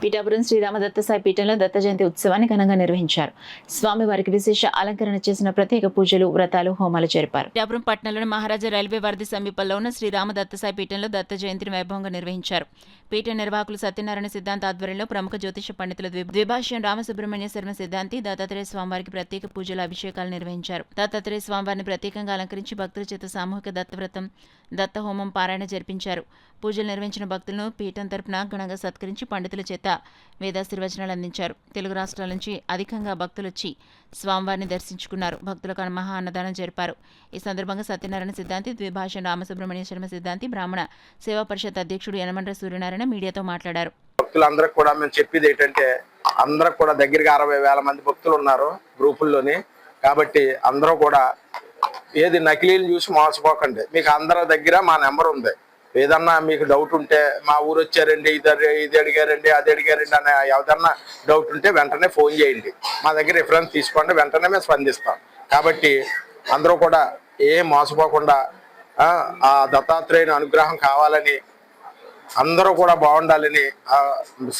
పీఠాపురం శ్రీరామదత్త సాయి పీఠంలో దత్త జయంతి ఉత్సవాన్ని ఘనంగా నిర్వహించారు. స్వామివారికి విశేష అలంకరణ చేసిన ప్రత్యేక పూజలు, వ్రతాలు, హోమాలు జరిపారు. పీఠాపురం పట్టణంలోని మహారాజా రైల్వే వారధి సమీపంలో ఉన్న శ్రీరామదత్త సాయి పీఠంలో దత్త జయంతిని వైభవంగా నిర్వహించారు. పీఠ నిర్వాహకులు సత్యనారాయణ సిద్ధాంత ఆధ్వర్యంలో ప్రముఖ జ్యోతిష పండితులు ద్విభాష్యం రామసుబ్రహ్మణ్య శర్మ సిద్ధాంతి దత్తాత్రేయ స్వామివారికి ప్రత్యేక పూజలు, అభిషేకాలు నిర్వహించారు. దత్తాత్రేయ స్వామివారిని ప్రత్యేకంగా అలంకరించి భక్తుల చేత సామూహిక దత్తవ్రతం, దత్త హోమం పారాయణ జరిపించారు. పూజలు నిర్వహించిన భక్తులను పీఠం తరపున ఘనంగా సత్కరించి పండితుల చేత వేదాశీర్వచనాలు అందించారు. తెలుగు రాష్ట్రాల నుంచి అధికంగా భక్తులు వచ్చి స్వామివారిని దర్శించుకున్నారు. భక్తులకు మహా అన్నదానం జరిపారు. ఈ సందర్భంగా సత్యనారాయణ సిద్ధాంతి, ద్విభాష రామసుబ్రహ్మణ్య శర్మ సిద్ధాంతి, బ్రాహ్మణ సేవా పరిషత్ అధ్యక్షుడు యనమండ్ర సూర్యనారాయణ మీడియాతో మాట్లాడారు. భక్తులందరూ కూడా మేము చెప్పేది ఏంటంటే, అందరూ కూడా దగ్గరగా 60,000 మంది భక్తులు ఉన్నారు గ్రూపుల్లోని. కాబట్టి అందరూ కూడా ఏది నకిలీలు చూసి మోసపోకండి. మీకు అందరి దగ్గర మా నెంబర్ ఉంది. ఏదన్నా మీకు డౌట్ ఉంటే, మా ఊరు వచ్చారండి, ఇది అడిగారండి, అది అడిగారండి అని ఏదన్నా డౌట్ ఉంటే వెంటనే ఫోన్ చేయండి. మా దగ్గర రిఫరెన్స్ తీసుకోండి, వెంటనే మేము స్పందిస్తాం. కాబట్టి అందరూ కూడా ఏం మోసపోకుండా ఆ దత్తాత్రేయుని అనుగ్రహం కావాలని, అందరూ కూడా బాగుండాలని,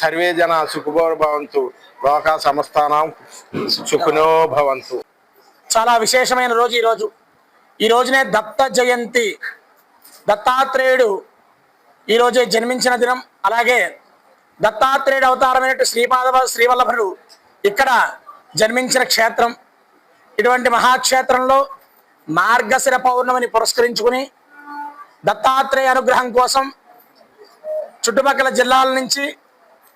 సర్వే జన సుఖినో భవంతు, లోకా సమస్తానం సుఖినో భవంతు. చాలా విశేషమైన రోజు ఈ రోజునే దత్త జయంతి. దత్తాత్రేయుడు ఈరోజే జన్మించిన దినం. అలాగే దత్తాత్రేయుడు అవతారమైన శ్రీవల్లభుడు ఇక్కడ జన్మించిన క్షేత్రం. ఇటువంటి మహాక్షేత్రంలో మార్గశిర పౌర్ణమిని పురస్కరించుకుని దత్తాత్రేయ అనుగ్రహం కోసం చుట్టుపక్కల జిల్లాల నుంచి,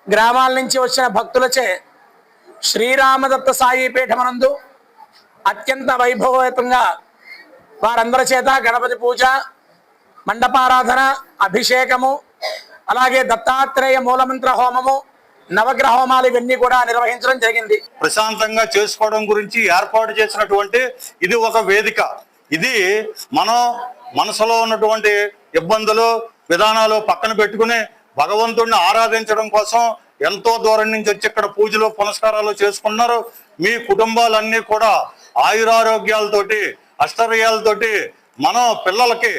గ్రామాల నుంచి వచ్చిన భక్తులచే శ్రీరామదత్త సాయి పీఠమనందు అత్యంత వైభవయుతంగా వారందరి చేత గణపతి పూజ, మండపారాధన, అభిషేకము, అలాగే దత్తాత్రేయ మూలమంత్ర హోమము, నవగ్రహ హోమాలు ఇవన్నీ కూడా నిర్వహించడం జరిగింది. ప్రశాంతంగా చేసుకోవడం గురించి ఏర్పాటు చేసినటువంటి ఇది ఒక వేదిక. ఇది మనం మనసులో ఉన్నటువంటి ఇబ్బందులు, విధానాలు పక్కన పెట్టుకుని భగవంతుడిని ఆరాధించడం కోసం ఎంతో దూరం నుంచి వచ్చి ఇక్కడ పూజలు, పునస్కారాలు చేసుకున్నారు. మీ కుటుంబాలన్నీ కూడా ఆయురారోగ్యాలతోటి, అష్టర్యాలతోటి మనం పిల్లలకి,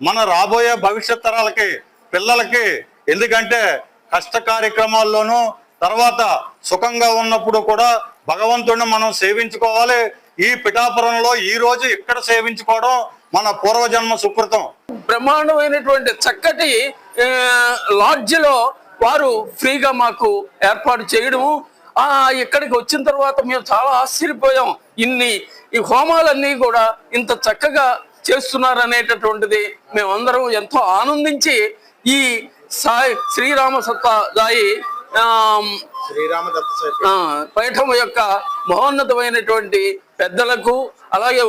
మన రాబోయే భవిష్యత్ తరాలకి, పిల్లలకి, ఎందుకంటే కష్ట కార్యక్రమాల్లోనూ తర్వాత సుఖంగా ఉన్నప్పుడు కూడా భగవంతుడిని మనం సేవించుకోవాలి. ఈ పిఠాపురంలో ఈ రోజు ఇక్కడ సేవించుకోవడం మన పూర్వజన్మ సుకృతం. బ్రహ్మాండమైనటువంటి చక్కటి లాడ్జిలో వారు ఫ్రీగా మాకు ఏర్పాటు చేయడము, ఇక్కడికి వచ్చిన తర్వాత మేము చాలా ఆశ్చర్యపోయాం. ఈ హోమాలన్నీ కూడా ఇంత చక్కగా చేస్తున్నారు అనేటటువంటిది మేమందరం ఎంతో ఆనందించి ఈ శ్రీరామ పీఠం యొక్క మహోన్నతమైనటువంటి పెద్దలకు, అలాగే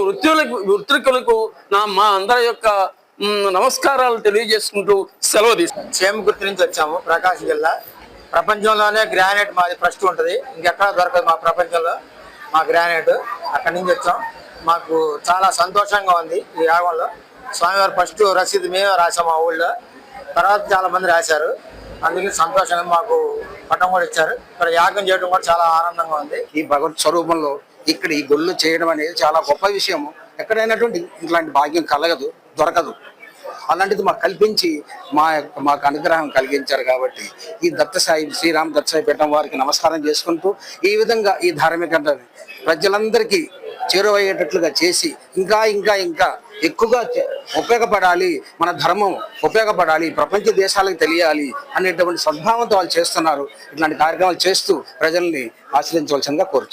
వృత్తికులకు మా అందరి యొక్క నమస్కారాలు తెలియజేసుకుంటూ సెలవు తీసుకుంటాం. చేమకుర్తి నుంచి వచ్చాము, ప్రకాశం జిల్లా. ప్రపంచంలోనే గ్రానైట్ మాది ఫస్ట్ ఉంటుంది, ఇంకెక్కడ దొరకదు మా ప్రపంచంలో మా గ్రానైట్. అక్కడి నుంచి వచ్చాం. మాకు చాలా సంతోషంగా ఉంది. ఈ యాగంలో స్వామివారు ఫస్ట్ రసీదు మేమే రాసాం మా ఊళ్ళో, తర్వాత చాలా మంది రాశారు. అందుకని సంతోషంగా మాకు పట్టం కూడా ఇచ్చారు. ఇక్కడ యాగం చేయడం కూడా చాలా ఆనందంగా ఉంది. ఈ భగవత్ స్వరూపంలో ఇక్కడ ఈ గొల్లు చేయడం అనేది చాలా గొప్ప విషయము. ఎక్కడైనటువంటి ఇట్లాంటి భాగ్యం కలగదు, దొరకదు. అలాంటిది మాకు కల్పించి మాకు అనుగ్రహం కలిగించారు. కాబట్టి ఈ శ్రీరామ దత్త సాయి పీఠం వారికి నమస్కారం చేసుకుంటూ, ఈ విధంగా ఈ ధార్మిక ప్రజలందరికీ చేరువయ్యేటట్లుగా చేసి ఇంకా ఇంకా ఇంకా ఎక్కువగా ఉపయోగపడాలి, మన ధర్మం ఉపయోగపడాలి, ప్రపంచ దేశాలకు తెలియాలి అనేటువంటి సద్భావంతో వాళ్ళు చేస్తున్నారు. ఇట్లాంటి కార్యక్రమాలు చేస్తూ ప్రజల్ని ఆశ్రయించవలసిందిగా కోరుచున్నాను.